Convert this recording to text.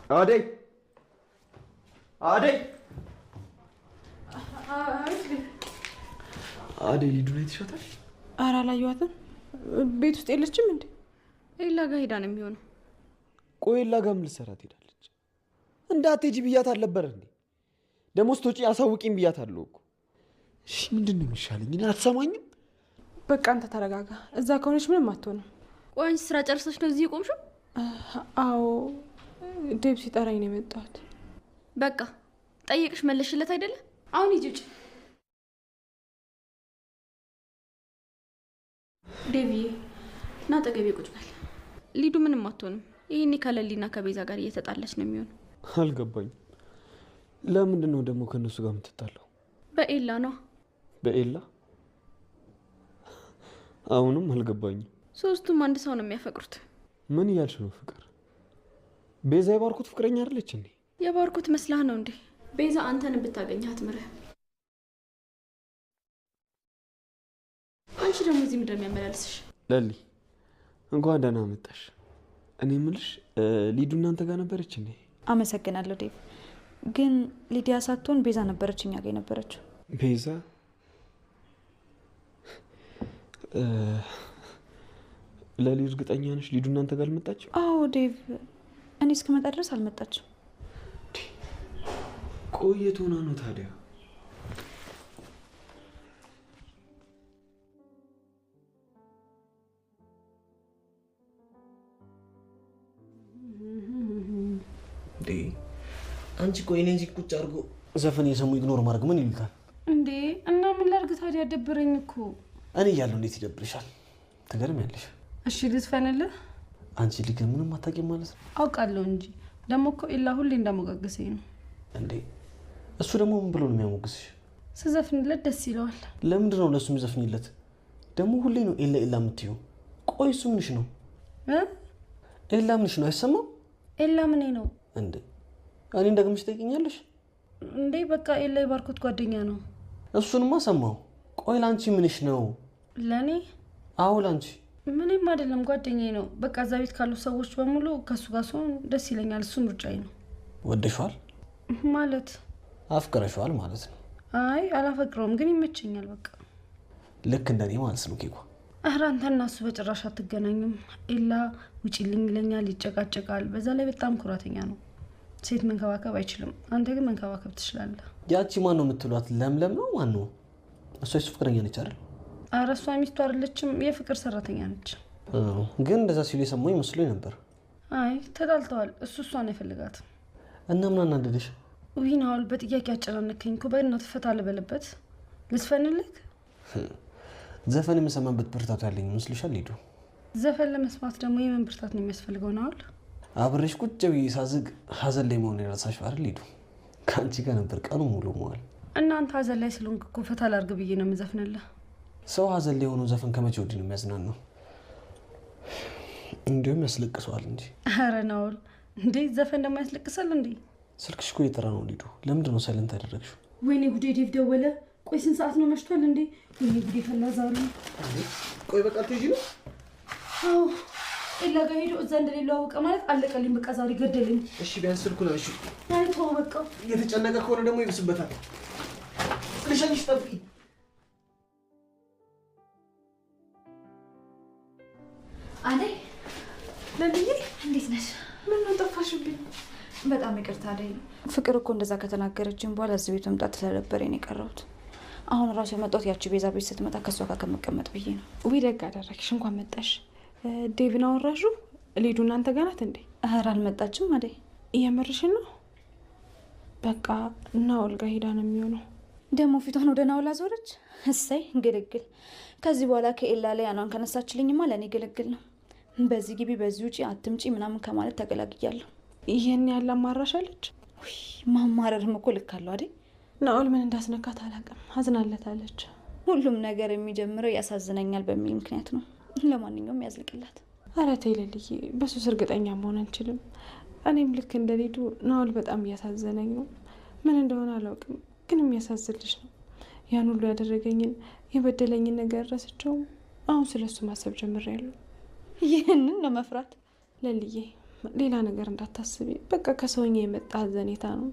አደይ አደይ አደይ ሊዱን አይተሻታል? ኧረ አላየኋትም። ቤት ውስጥ የለችም እንዴ? ኤላ ጋር ሄዳ ነው የሚሆነው። ቆይ ኤላ ጋር ምን ልትሰራ ትሄዳለች? እንዳትሄጂ ብያት አልነበረ እንዴ? ደግሞ ስትወጪ አሳውቂኝ ብያታለሁ እኮ። እሺ ምንድን ነው የሚሻለኝ? እኔ አትሰማኝም? በቃ አንተ ተረጋጋ። እዛ ከሆነች ምንም አትሆንም። ቆይ አንቺ ስራ ጨርሰሽ ነው እዚህ የቆምሽው? አዎ ዴብ ሲጠራኝ ነው የመጣሁት። በቃ ጠይቅሽ መለሽለት አይደለ? አሁን ሂጂ ውጪ። ዴቪዬ ና ጠገቤ ቁጭ በል። ሊዱ ምንም አትሆንም። ይሄኔ ከለሊና ከቤዛ ጋር እየተጣላች ነው የሚሆነው። አልገባኝም። ለምንድን ነው ደግሞ ከእነሱ ጋር የምትጣላው? በኤላ ነው። በኤላ? አሁንም አልገባኝም። ሶስቱም አንድ ሰው ነው የሚያፈቅሩት። ምን እያልሽ ነው? ፍቅር? ቤዛ የባርኮት ፍቅረኛ አይደለች እንዴ? የባርኮት መስላህ ነው እንዴ? ቤዛ አንተን ብታገኛት ምርህ። አንቺ ደግሞ እዚህ ምንድን ነው የሚያመላልስሽ? ለሊ እንኳን ደህና መጣሽ። እኔ የምልሽ ሊዱ እናንተ ጋር ነበረች እንዴ? አመሰግናለሁ ዴቭ። ግን ሊዲያ ሳትሆን ቤዛ ነበረች እኛ ጋር የነበረችው። ቤዛ? ለሊ እርግጠኛ ነሽ ሊዱ እናንተ ጋር አልመጣችም? አዎ ዴቭ፣ እኔ እስክመጣ ድረስ አልመጣችም። ቆየት ሆና ነው ታዲያ? አንቺ ቆይ እኔ እዚህ ቁጭ አድርጎ ዘፈን የሰሙ ኢግኖር ማድረግ ምን ይልካል እንዴ? እና ምን ላድርግ ታዲያ? ደብረኝ እኮ። እኔ እያለሁ እንዴት ይደብርሻል? ትገርሚያለሽ። እሺ ልዝፈንልህ? አንቺ ልጅ ምንም አታውቂም ማለት ነው? አውቃለሁ እንጂ ደግሞ እኮ ኤላ ሁሌ እንዳሞጋገሰኝ ነው። እንዴ እሱ ደግሞ ምን ብሎ ነው የሚያሞግስሽ? ስዘፍንለት ደስ ይለዋል። ለምንድን ነው ለእሱ የሚዘፍኝለት? ደግሞ ሁሌ ነው ኤላ ኤላ የምትይው? ቆይ እሱ ምንሽ ነው? ኤላ ምንሽ ነው? አይሰማም? ኤላ ምኔ ነው እንዴ? እኔ እንደግምሽ ትጠይቂኛለሽ እንዴ? በቃ ኤላ የባርኮት ጓደኛ ነው። እሱንማ ሰማሁ። ቆይ ላንቺ ምንሽ ነው? ለኔ? አዎ ላንቺ ምንም አይደለም፣ ጓደኛዬ ነው። በቃ እዛ ቤት ካሉ ሰዎች በሙሉ ከሱ ጋር ሲሆን ደስ ይለኛል። እሱ ምርጫዬ ነው። ወደሽዋል ማለት? አፍቅረሽዋል ማለት ነው? አይ አላፈቅረውም፣ ግን ይመቸኛል። በቃ ልክ እንደኔ ማለት ነው ኬኳ። ኧረ አንተና እሱ በጭራሽ አትገናኙም። ኤላ ውጪልኝ ይለኛል፣ ይጨቃጨቃል። በዛ ላይ በጣም ኩራተኛ ነው። ሴት መንከባከብ አይችልም። አንተ ግን መንከባከብ ትችላለህ። ያቺ ማን ነው የምትሏት? ለምለም ነው? ማን ነው እሷ? የሱ ፍቅረኛ ነች አይደል? ኧረ እሷ ሚስቱ አይደለችም፣ የፍቅር ሰራተኛ ነች። ግን እንደዛ ሲሉ የሰማኝ መስሎኝ ነበር። አይ ተጣልተዋል። እሱ እሷን አይፈልጋትም። እና ምን አናደደሽ? ውይ ናውል፣ በጥያቄ አጨናነከኝ እኮ። በእናትህ ፈታ ልበልበት። ልዝፈንልህ? ዘፈን የምሰማበት ብርታቱ ያለኝ ይመስልሻል? ሂዱ። ዘፈን ለመስማት ደግሞ የምን ብርታት ነው የሚያስፈልገው? ናውል፣ አብሬሽ ቁጭ ብዬ ሳዝግ ሀዘን ላይ መሆን የረሳሽ አይደል? ሂዱ። ከአንቺ ጋር ነበር ቀኑ ሙሉ መዋል። እናንተ ሀዘን ላይ ስለሆንክ እኮ ፈታ ላድርግ ብዬ ነው የምዘፍንልህ። ሰው ሀዘን ላይ የሆነው ዘፈን ከመቼ ወዲህ ነው የሚያዝናናው? እንዲሁም ያስለቅሰዋል እንጂ። ኧረ ናውል፣ እንዴ ዘፈን ደግሞ ያስለቅሳል እንዴ? ስልክሽ እኮ እየጠራ ነው ሊዱ። ለምንድን ነው ሳይለንት ያደረግሽው? ወይኔ ጉዴ፣ ዴቭ ደወለ። ቆይ ስንት ሰዓት ነው? መሽቷል እንዴ? ወይኔ ጉዴ ፈላ ዛሬ። ቆይ በቃ ትሄጂ ነው? አዎ ኤላ ጋር ሄዶ እዛ እንደሌለው አወቀ ማለት አለቀልኝ። በቃ ዛሬ ገደለኝ። እሺ ቢያንስ ስልኩን አንሺ። አይ ተው በቃ። እየተጨነቀ ከሆነ ደግሞ ይብስበታል። ልሸኝሽ፣ ጠብቂ። አደይ ለልዬ እንዴት ነሽ? ምን ነው ጠፋሽብኝ? በጣም ይቅርታ አደይ። ፍቅር እኮ እንደዛ ከተናገረችን በኋላ እዚህ ቤት መምጣት ስለነበረኝ ነው የቀረሁት። አሁን ራሱ የመጣሁት ያቺ ቤዛ ቤት ስትመጣ ከእሷ ጋር ከመቀመጥ ብዬ ነው። ውይ ደግ አደረግሽ፣ እንኳን መጣሽ። ዴቪን አወራሹ? ሊዱ እናንተ ጋር ናት እንዴ? ኧረ አልመጣችም አደይ። እየመርሽን ነው? በቃ ናውል ጋር ሄዳ ነው የሚሆነው። ደግሞ ፊቷን ወደ ናውል አዞረች። እሰይ ግልግል። ከዚህ በኋላ ከኤላ ላይ ያኗን ከነሳችልኝማ ለእኔ ግልግል ነው። በዚህ ግቢ በዚህ ውጪ አትምጪ ምናምን ከማለት ተገላግያለሁ። ይህን ያለ አማራሻለች? ማማረርም እኮ ልክ አለው አይደል? ናኦል ምን እንዳስነካት አላውቅም፣ አዝናለታለች። ሁሉም ነገር የሚጀምረው ያሳዝነኛል በሚል ምክንያት ነው። ለማንኛውም ያዝልቅላት። ኧረ ተይ ልልዬ፣ በሱስ እርግጠኛ መሆን አንችልም። እኔም ልክ እንደሊዱ ናኦል በጣም እያሳዘነኝ ነው። ምን እንደሆነ አላውቅም፣ ግን የሚያሳዝን ልጅ ነው። ያን ሁሉ ያደረገኝን የበደለኝን ነገር ረስቸው አሁን ስለሱ ማሰብ ጀምሬያለሁ። ይህንን ነው መፍራት? ለልዬ ሌላ ነገር እንዳታስቢ። በቃ ከሰውኛ የመጣ ሀዘኔታ ነው።